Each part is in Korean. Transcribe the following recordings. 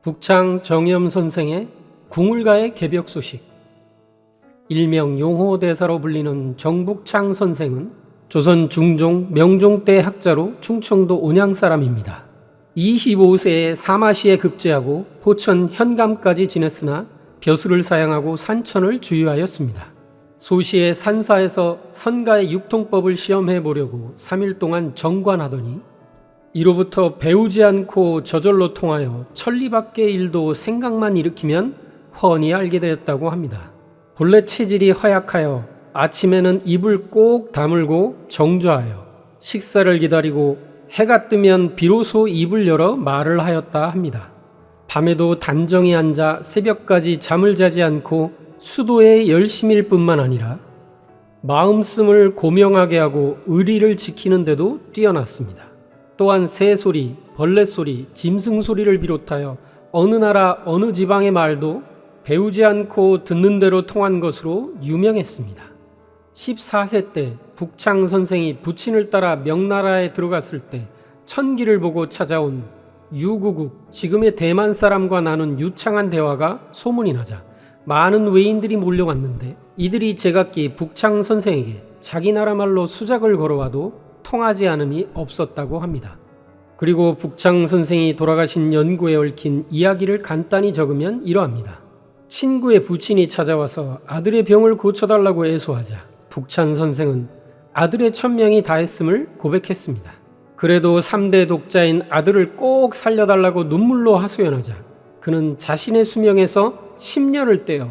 북창 정염 선생의 궁울가의 개벽 소식. 일명 용호대사로 불리는 정북창 선생은 조선 중종 명종 때 학자로 충청도 온양 사람입니다. 25세에 사마시에 급제하고 포천 현감까지 지냈으나 벼슬을 사양하고 산천을 주유하였습니다. 소시의 산사에서 선가의 육통법을 시험해 보려고 3일 동안 정관하더니 이로부터 배우지 않고 저절로 통하여 천리밖의 일도 생각만 일으키면 훤히 알게 되었다고 합니다. 본래 체질이 허약하여 아침에는 입을 꼭 다물고 정좌하여 식사를 기다리고 해가 뜨면 비로소 입을 열어 말을 하였다 합니다. 밤에도 단정히 앉아 새벽까지 잠을 자지 않고 수도에 열심일 뿐만 아니라 마음씀을 고명하게 하고 의리를 지키는 데도 뛰어났습니다. 또한 새소리, 벌레소리, 짐승소리를 비롯하여 어느 나라 어느 지방의 말도 배우지 않고 듣는 대로 통한 것으로 유명했습니다. 14세 때 북창 선생이 부친을 따라 명나라에 들어갔을 때 천기를 보고 찾아온 유구국, 지금의 대만 사람과 나눈 유창한 대화가 소문이 나자 많은 외인들이 몰려왔는데 이들이 제각기 북창 선생에게 자기 나라 말로 수작을 걸어와도 통하지 않음이 없었다고 합니다. 그리고 북창 선생이 돌아가신 연구에 얽힌 이야기를 간단히 적으면 이러합니다. 친구의 부친이 찾아와서 아들의 병을 고쳐달라고 애소하자 북창 선생은 아들의 천명이 다했음을 고백했습니다. 그래도 3대 독자인 아들을 꼭 살려달라고 눈물로 하소연하자 그는 자신의 수명에서 10년을 떼어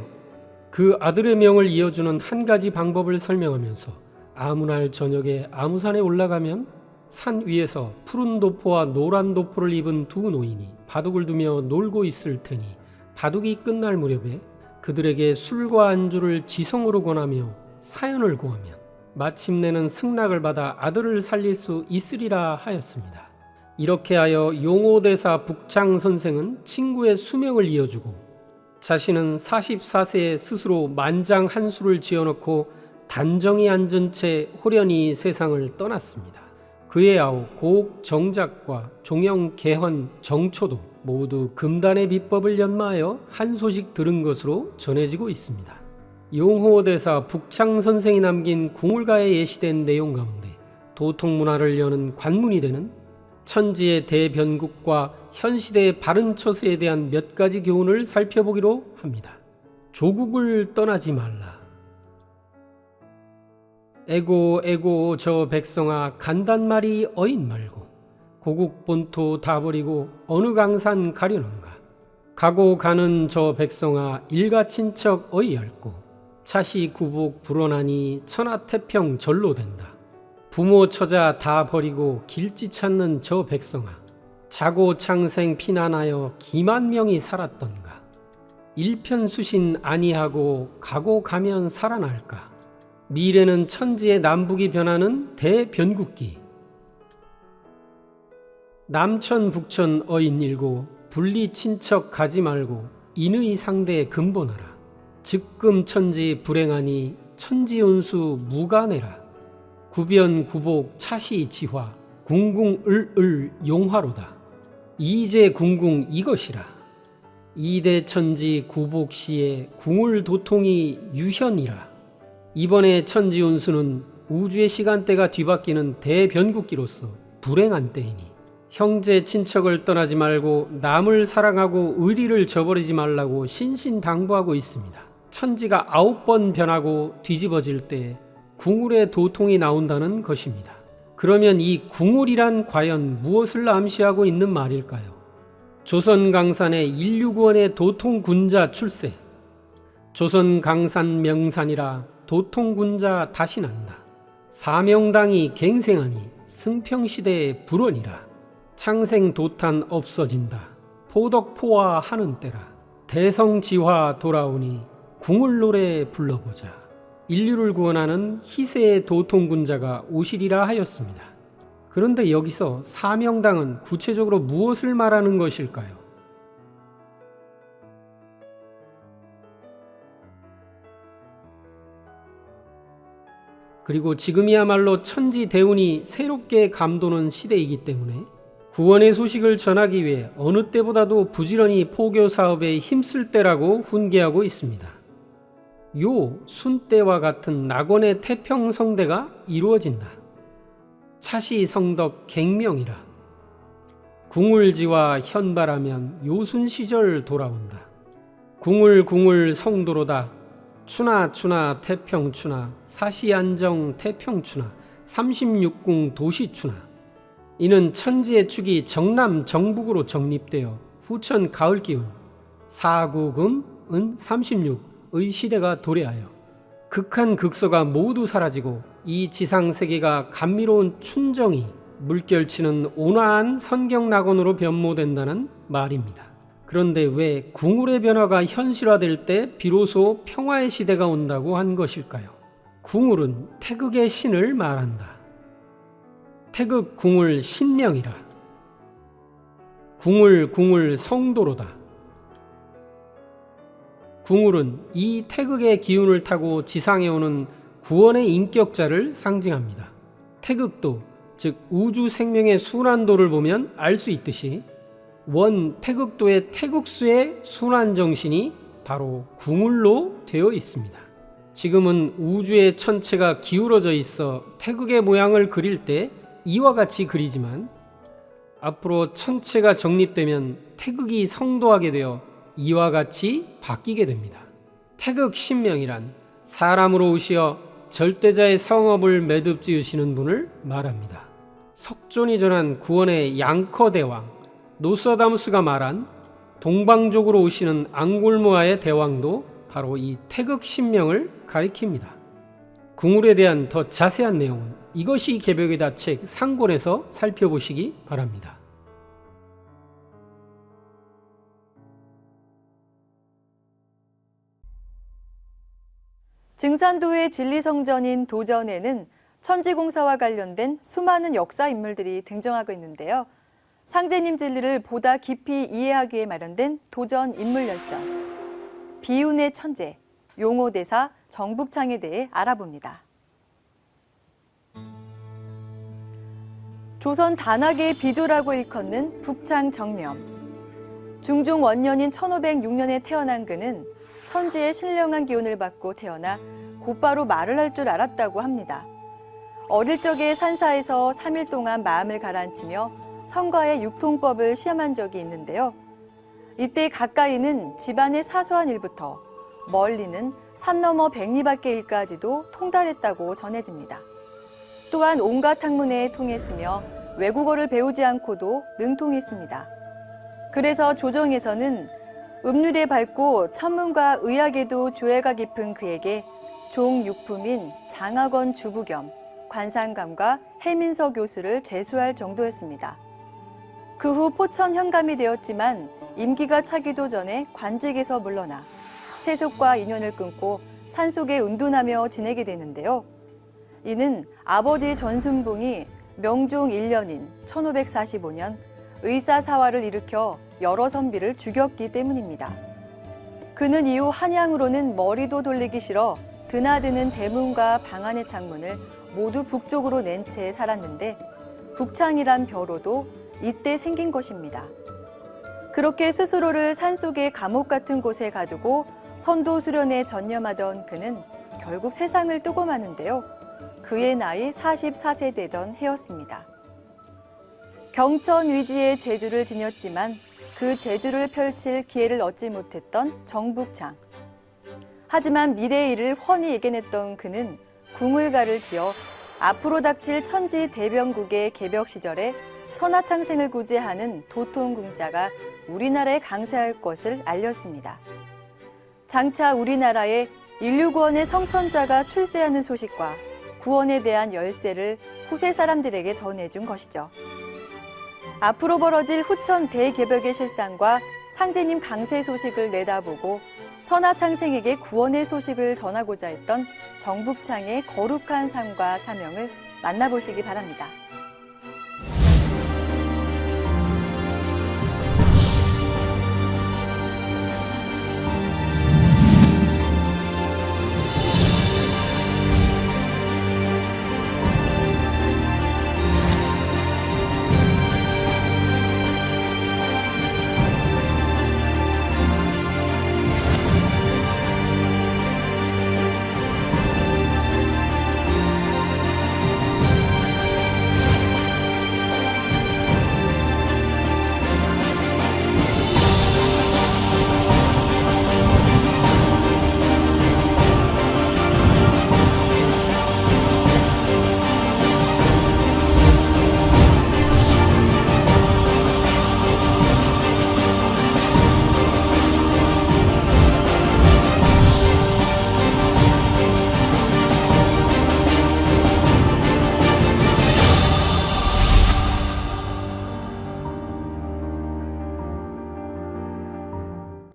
그 아들의 명을 이어주는 한 가지 방법을 설명하면서 아무날 저녁에 아무산에 올라가면 산 위에서 푸른 도포와 노란 도포를 입은 두 노인이 바둑을 두며 놀고 있을 테니 바둑이 끝날 무렵에 그들에게 술과 안주를 지성으로 권하며 사연을 구하면 마침내는 승낙을 받아 아들을 살릴 수 있으리라 하였습니다. 이렇게 하여 용호대사 북창 선생은 친구의 수명을 이어주고 자신은 44세에 스스로 만장 한 수를 지어놓고 단정히 앉은 채 호련히 세상을 떠났습니다. 그의 아우 고옥 정작과 종영 개헌 정초도 모두 금단의 비법을 연마하여 한 소식 들은 것으로 전해지고 있습니다. 용호대사 북창 선생이 남긴 궁울가에 예시된 내용 가운데 도통문화를 여는 관문이 되는 천지의 대변국과 현시대의 바른 처세에 대한 몇 가지 교훈을 살펴보기로 합니다. 조국을 떠나지 말라. 에고 저 백성아 간단말이 어인 말고 고국 본토 다 버리고 어느 강산 가려는가. 가고 가는 저 백성아 일가 친척 어이할고 차시 구복 불원하니 천하태평 절로 된다. 부모 처자 다 버리고 길지 찾는 저 백성아 자고 창생 피난하여 기만 명이 살았던가. 일편수신 아니하고 가고 가면 살아날까. 미래는 천지의 남북이 변하는 대변국기. 남천 북천 어인일고 분리 친척 가지 말고 인의 상대 근본하라. 즉금 천지 불행하니 천지운수 무가내라. 구변 구복 차시 지화 궁궁 을을 용화로다. 이제 궁궁 이것이라. 이대 천지 구복시에 궁을 도통이 유현이라. 이번에 천지운수는 우주의 시간대가 뒤바뀌는 대변국기로서 불행한 때이니 형제 친척을 떠나지 말고 남을 사랑하고 의리를 저버리지 말라고 신신당부하고 있습니다. 천지가 9번 변하고 뒤집어질 때 궁울의 도통이 나온다는 것입니다. 그러면 이 궁울이란 과연 무엇을 암시하고 있는 말일까요? 조선 강산의 인류구원의 도통군자 출세. 조선 강산 명산이라 도통군자 다시 난다. 사명당이 갱생하니 승평시대의 불원이라. 창생 도탄 없어진다. 포덕포화 하는 때라. 대성지화 돌아오니 궁을 노래 불러보자. 인류를 구원하는 희세의 도통군자가 오시리라 하였습니다. 그런데 여기서 사명당은 구체적으로 무엇을 말하는 것일까요? 그리고 지금이야말로 천지 대운이 새롭게 감도는 시대이기 때문에 구원의 소식을 전하기 위해 어느 때보다도 부지런히 포교 사업에 힘쓸 때라고 훈계하고 있습니다. 요 순때와 같은 낙원의 태평성대가 이루어진다. 차시성덕 갱명이라. 궁울지와 현발하면 요순시절 돌아온다. 궁울궁울 성도로다. 추나추나 태평추나 사시안정 태평추나 36궁 도시추나. 이는 천지의 축이 정남 정북으로 정립되어 후천 가을기운 사구금은 36의 시대가 도래하여 극한 극소가 모두 사라지고 이 지상세계가 감미로운 춘정이 물결치는 온화한 선경낙원으로 변모된다는 말입니다. 그런데 왜 궁울의 변화가 현실화될 때 비로소 평화의 시대가 온다고 한 것일까요? 궁울은 태극의 신을 말한다. 태극 궁울 신명이라. 궁울 성도로다. 궁울은 이 태극의 기운을 타고 지상에 오는 구원의 인격자를 상징합니다. 태극도 즉 우주 생명의 순환도를 보면 알 수 있듯이 원 태극도의 태극수의 순환 정신이 바로 궁울로 되어 있습니다. 지금은 우주의 천체가 기울어져 있어 태극의 모양을 그릴 때 이와 같이 그리지만 앞으로 천체가 정립되면 태극이 성도하게 되어 이와 같이 바뀌게 됩니다. 태극 신명이란 사람으로 오시어 절대자의 성업을 매듭 지으시는 분을 말합니다. 석존이 전한 구원의 양커대왕 노스다무스가 말한 동방쪽으로 오시는 앙골모아의 대왕도 바로 이 태극 신명을 가리킵니다. 궁울에 대한 더 자세한 내용은 이것이 개벽이다 책 상권에서 살펴보시기 바랍니다. 증산도의 진리성전인 도전에는 천지공사와 관련된 수많은 역사 인물들이 등장하고 있는데요. 상제님 진리를 보다 깊이 이해하기 위해 마련된 도전 인물열전. 비운의 천재, 용호대사 정북창에 대해 알아봅니다. 조선 단학의 비조라고 일컫는 북창 정명. 중종 원년인 1506년에 태어난 그는 천지의 신령한 기운을 받고 태어나 곧바로 말을 할 줄 알았다고 합니다. 어릴 적에 산사에서 3일 동안 마음을 가라앉히며 성가의 육통법을 시험한 적이 있는데요. 이때 가까이는 집안의 사소한 일부터 멀리는 산 너머 백리밖의 일까지도 통달했다고 전해집니다. 또한 온갖 학문에 통했으며 외국어를 배우지 않고도 능통했습니다. 그래서 조정에서는 음률에 밝고 천문과 의학에도 조예가 깊은 그에게 종육품인 장학원 주부 겸 관상감과 해민서 교수를 제수할 정도였습니다. 그 후 포천 현감이 되었지만 임기가 차기도 전에 관직에서 물러나 세속과 인연을 끊고 산속에 운둔하며 지내게 되는데요. 이는 아버지 전순봉이 명종 1년인 1545년 의사사화를 일으켜 여러 선비를 죽였기 때문입니다. 그는 이후 한양으로는 머리도 돌리기 싫어 드나드는 대문과 방 안의 창문을 모두 북쪽으로 낸 채 살았는데 북창이란 벼로도 이때 생긴 것입니다. 그렇게 스스로를 산속의 감옥 같은 곳에 가두고 선도 수련에 전념하던 그는 결국 세상을 뜨고 마는데요. 그의 나이 44세 되던 해였습니다. 경천 위지의 재주를 지녔지만 그 재주를 펼칠 기회를 얻지 못했던 정북창. 하지만 미래의 일을 훤히 예견했던 그는 궁울가를 지어 앞으로 닥칠 천지 대변국의 개벽 시절에 천하창생을 구제하는 도통궁자가 우리나라에 강세할 것을 알렸습니다. 장차 우리나라에 인류구원의 성천자가 출세하는 소식과 구원에 대한 열쇠를 후세 사람들에게 전해준 것이죠. 앞으로 벌어질 후천 대개벽의 실상과 상제님 강세 소식을 내다보고 천하창생에게 구원의 소식을 전하고자 했던 정북창의 거룩한 삶과 사명을 만나보시기 바랍니다.